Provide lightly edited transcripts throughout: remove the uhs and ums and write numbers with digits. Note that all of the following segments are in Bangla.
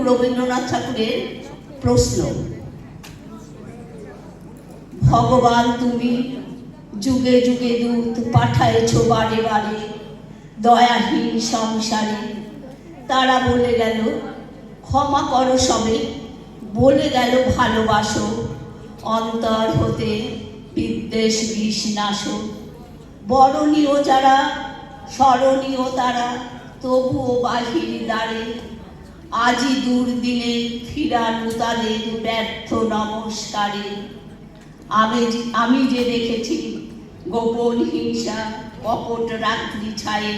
রবীন্দ্রনাথ ঠাকুরের প্রশ্ন। ভগবান তুমি যুগে যুগে দূত পাঠাইছ বারে বারে দয়াহীন সংসারে। তারা বলে গেল ক্ষমা করো সবে, বলে গেল ভালোবাসো, অন্তর হতে বিদ্বেষ বিষ নাশো। বরণীয় যারা স্মরণীয় তারা, তবুও বাহির দ্বারে আজি দুর্দিনে ফিরানু তাদের ব্যর্থ নমস্কারে। আমি যে দেখেছি গোপন হিংসা কপট রাত্রি ছায়ে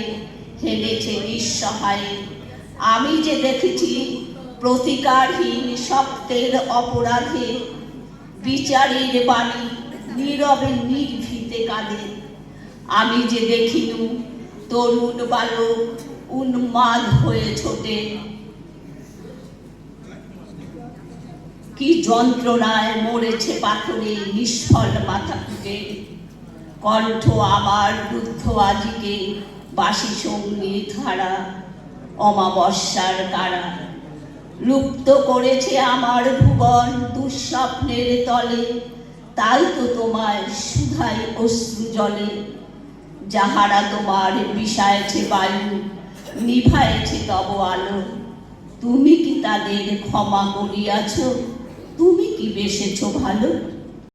হেলেছে নিঃসহায়ে। আমি যে দেখেছি প্রতিকারহীন সত্যের অপরাধে বিচারের বাণী নীরবে নির্ভীতে কাঁদে। আমি যে দেখিনু তরুণ বালক উন্মাদ হয়ে ছোটে, কি যন্ত্রণায় মরেছে পাথরে নিষ্ফল মাথা ফুটে। কণ্ঠ আমার রুদ্ধ আজিকে বাসি সঙ্গীত হারা অমাবস্যার কারা। লুপ্ত করেছে আমার ভুবন দুঃস্বপ্নের তলে, তাই তো তোমায় সুধাই অশ্রু জলে। যাহারা তোমার বিষায়েছে বায়ু নিভায়েছে তব আলো, তুমি কি তাদের ক্ষমা করিয়াছ? তুমি কি বেসেছ ভালো?